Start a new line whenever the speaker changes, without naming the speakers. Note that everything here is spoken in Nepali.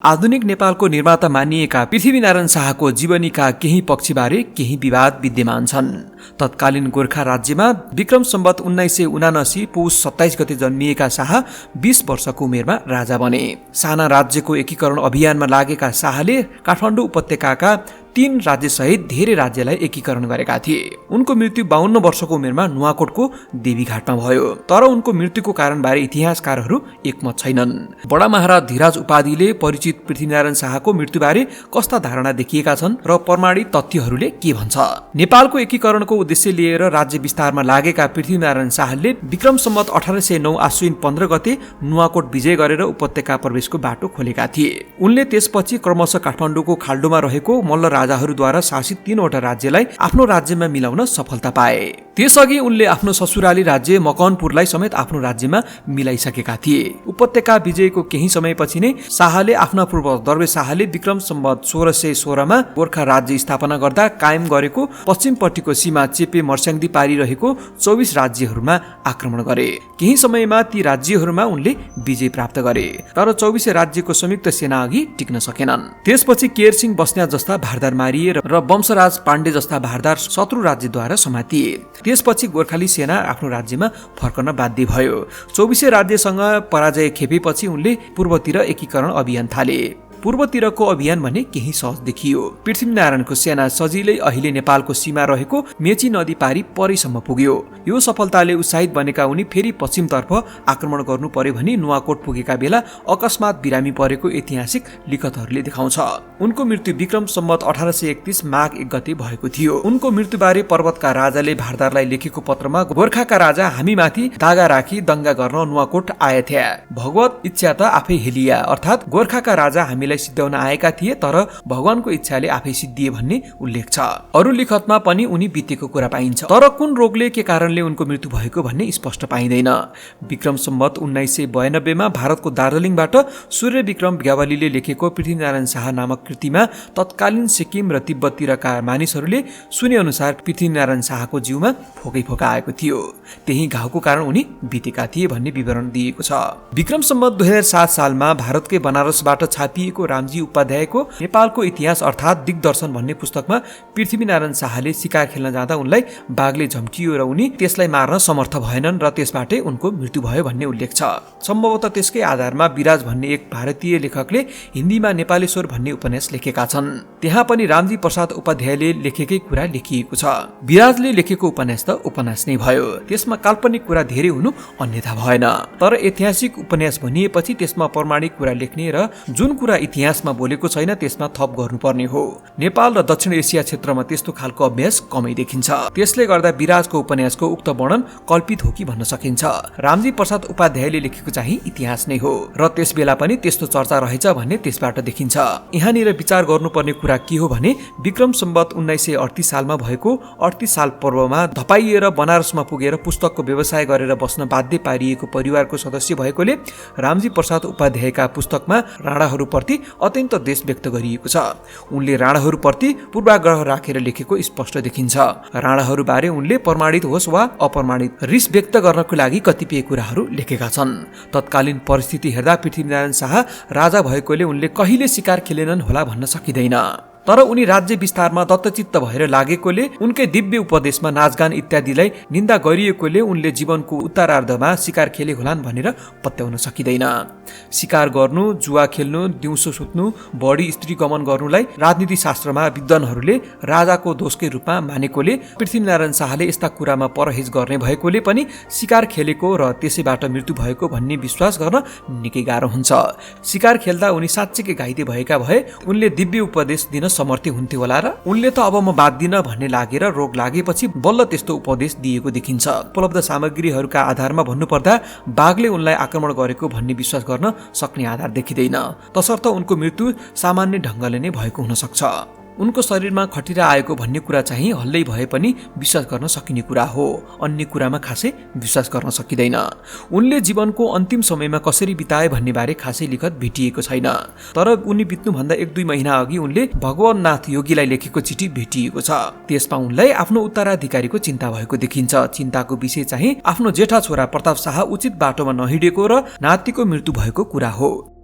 आधुनिक नेपालको निर्माता मानिएका पृथ्वीनारायण शाहको जीवनीका केही पक्षबारे केही विवाद विद्यमान छन्। तत्कालीन गोर्खा राज्यमा विक्रम सम्वत 1979 पौष 27 गते जन्मिएका शाह 20 वर्षको उमेरमा राजा बने। साना राज्यको एकीकरण अभियानमा लागेका शाहले काठमाडौँ उपत्यकाका 3 राज्यसहित धेरै राज्यलाई एकीकरण गरेका थिए। उनको मृत्यु 52 वर्षको उमेरमा नुवाकोटको देवीघाटमा भयो। तर उनको मृत्युको कारणबारे इतिहासकारहरू एकमत छैनन्। बडा महाराज धीराज उपाधिले परिचित पृथ्वीनारायण शाहको मृत्युबारे कस्ता धारणा देखिएका छन् र प्रमाणित तथ्यहरूले के भन्छ। नेपालको एकीकरणको उद्देश्य लिएर राज्य विस्तारमा लागेका पृथ्वीनारायण शाहले विक्रम सम्वत 1809 आश्विन 15 गते नुवाकोट विजय गरेर उपत्यका प्रवेशको बाटो खोलेका थिए। उनले त्यसपछि क्रमशः काठमाडौँको खाल्डोमा रहेको मल्ल राजाहरूद्वारा शासित 3वटा राज्यलाई आफ्नो राज्यमा मिलाउन सफलता पाए। त्यसअघि उनले आफ्नो ससुराली राज्य मकवानपुरलाई समेत आफ्नो राज्यमा मिलाइसकेका थिए। उपत्यका विजयको केही समयपछि नै शाहले आफ्ना पूर्वज दरवेश शाहले विक्रम सम्वत 1616 मा गोर्खा राज्य स्थापना गर्दा कायम गरेको पश्चिमपट्टिको सीमा चेपे मर्स्याङ्दी पारिरहेको 24 राज्यहरूमा आक्रमण गरे। केही समयमा ती राज्यहरूमा उनले विजय प्राप्त गरे, तर 24 राज्यको संयुक्त सेना अघि टिक्न सकेनन्। त्यसपछि केरसिंह बस्नेत जस्ता भारदार मारिए र वंशराज पाण्डे जस्ता भारदार शत्रु राज्यद्वारा समातिए। त्यसपछि गोर्खाली सेना आफ्नो राज्यमा फर्कन बाध्य भयो। 24 राज्यसँग पराजय खेपेपछि उनले पूर्वतिर एकीकरण अभियान थाले। पूर्वतिरको अभियान भने केही सहज देखियो। पृथ्वीनारायणको सेना सजिलै अहिले नेपालको सीमा रहेको मेची नदी पारी परैसम्म पुग्यो। यो सफलताले उत्साहित बनेका उनी फेरि पश्चिमतर्फ आक्रमण गर्नु पर्यो भनी नुवाकोट पुगेका बेला अकस्मात बिरामी परेको ऐतिहासिक लिखतहरूले देखाउँछ। उनको मृत्यु विक्रम सम्वत 1831 माघ 1 गते भएको थियो। उनको मृत्युबारे पर्वतका राजाले भारदारलाई लेखेको पत्रमा गोर्खाका राजा हामीमाथि दागा राखी दंगा गर्न नुवाकोट आएथे। भगवत इच्छा त आफै हेलिया, अर्थात् गोर्खाका राजा हामी सिद्ध्याउन आएका थिए, तर भगवानको इच्छाले आफै सिद्धिए भन्ने उल्लेख छ। अरू लिखतमा पनि उनी बितेको कुरा पाइन्छ, तर कुन रोगले के कारणले उनको मृत्यु भएको भन्ने स्पष्ट पाइँदैन। विक्रम सम्वत 1992 मा भारतको दार्जिलिङबाट सूर्य विक्रम ग्यावालीले लेखेको पृथ्वीनारायण शाह नामक कृतिमा तत्कालीन सिक्किम र तिब्बततिरका मानिसहरूले सुने अनुसार पृथ्वीनारायण शाहको जिउमा फोकै फोका आएको थियो। त्यही घाउको कारण उनी बितेका थिए भन्ने विवरण दिएको छ। विक्रम सम्वत 2007 सालमा भारतकै बनारसबाट छापिएको रामजी उपाध्यायको नेपालको इतिहास अर्थात् दिग्दर्शन भन्ने पुस्तकमा पृथ्वीनारायण शाहले शिकार खेल्न जाँदा उनलाई बाघले झम्टियो र उनी त्यसलाई मार्न समर्थ भएनन् र त्यसबाटै उनको मृत्यु भयो भन्ने उल्लेख छ। सम्भवतः त्यसकै आधारमा विराज भन्ने एक भारतीय लेखकले हिन्दीमा नेपालेश्वर भन्ने उपन्यास लेखेका छन्। त्यहाँ पनि रामजी प्रसाद उपाध्यायले लेखेकै कुरा लेखिएको छ। विराजले लेखेको उपन्यास त उपन्यास नै भयो, त्यसमा काल्पनिक कुरा धेरै हुनु अन्यथा भएन। तर ऐतिहासिक उपन्यास भनिएपछि त्यसमा प्रमाणिक कुरा लेख्ने र जुन कुरा इतिहासमा बोलेको छैन त्यसमा थप गर्नुपर्ने हो। नेपाल र दक्षिण एसिया क्षेत्रमा त्यस्तो खालको अभ्यास कमै देखिन्छ। त्यसले गर्दा विराजको उपन्यासको उक्त वर्णन कल्पित हो कि भन्न सकिन्छ। रामजी प्रसाद उपाध्यायले लेखेको चाहिँ इतिहास नै हो र त्यस बेला पनि त्यस्तो चर्चा रहेछ भन्ने त्यसबाट देखिन्छ। यहाँनिर विचार गर्नुपर्ने कुरा के हो भने विक्रम सम्वत 1938 सालमा भएको 38 साल पर्वमा धपाइएर बनारसमा पुगेर पुस्तकको व्यवसाय गरेर बस्न बाध्य पारिएको परिवारको सदस्य भएकोले रामजी प्रसाद उपाध्यायका पुस्तकमा राणाहरूप्रति अत्यन्त देश व्यक्त गरिएको छ। उनले राणाहरूप्रति पूर्वाग्रह राखेर लेखेको स्पष्ट देखिन्छ। राणाहरूबारे उनले प्रमाणित होस् वा अप्रमाणित रिस व्यक्त गर्नको लागि कतिपय कुराहरू लेखेका छन्। तत्कालीन परिस्थिति हेर्दा पृथ्वीनारायण शाह राजा भएकोले उनले कहिले शिकार खेलेनन् होला भन्न सकिँदैन। तर उनी राज्य विस्तारमा दत्तचित्त भएर लागेकोले उनकै दिव्य उपदेशमा नाचगान इत्यादिलाई निन्दा गरिएकोले उनले जीवनको उत्तरार्धमा शिकार खेले होलान् भनेर पत्याउन सकिँदैन। शिकार गर्नु, जुवा खेल्नु, दिउँसो सुत्नु, बढी स्त्री गमन गर्नुलाई राजनीति शास्त्रमा विद्वानहरूले राजाको दोषकै रूपमा मानेकोले पृथ्वीनारायण शाहले यस्ता कुरामा परहेज गर्ने भएकोले पनि शिकार खेलेको र त्यसैबाट मृत्यु भएको भन्ने विश्वास गर्न निकै गाह्रो हुन्छ। शिकार खेल्दा उनी साँच्चैकै घाइते भएका भए उनले दिव्य उपदेश दिन समर्थी हुन्थ्यो होला र उनले त अब म बाँच्दिन भन्ने लागेर रोग लागेपछि बल्ल त्यस्तो उपदेश दिएको देखिन्छ। उपलब्ध सामग्रीहरूका आधारमा भन्नुपर्दा बाघले उनलाई आक्रमण गरेको भन्ने विश्वास गर्न सक्ने आधार देखिँदैन, तसर्थ उनको मृत्यु सामान्य ढङ्गले नै भएको हुन सक्छ। उनको शरीरमा खटिरा आएको भन्ने कुरा चाहिँ हल्लै भए पनि विश्वास गर्न सकिने कुरा हो, अन्य कुरामा खासै विश्वास गर्न सकिँदैन। उनले जीवनको अन्तिम समयमा कसरी बिताए भन्ने बारे खासै लिखत भेटिएको छैन। तर उनी बित्नुभन्दा 1-2 महिना अघि उनले भगवन्नाथ योगीलाई लेखेको चिठी भेटिएको छ। त्यसमा उनलाई आफ्नो उत्तराधिकारीको चिन्ता भएको देखिन्छ। चिन्ताको विषय चाहिँ आफ्नो जेठा छोरा प्रताप शाह उचित बाटोमा नहिँडेको र नातिको मृत्यु भएको कुरा हो।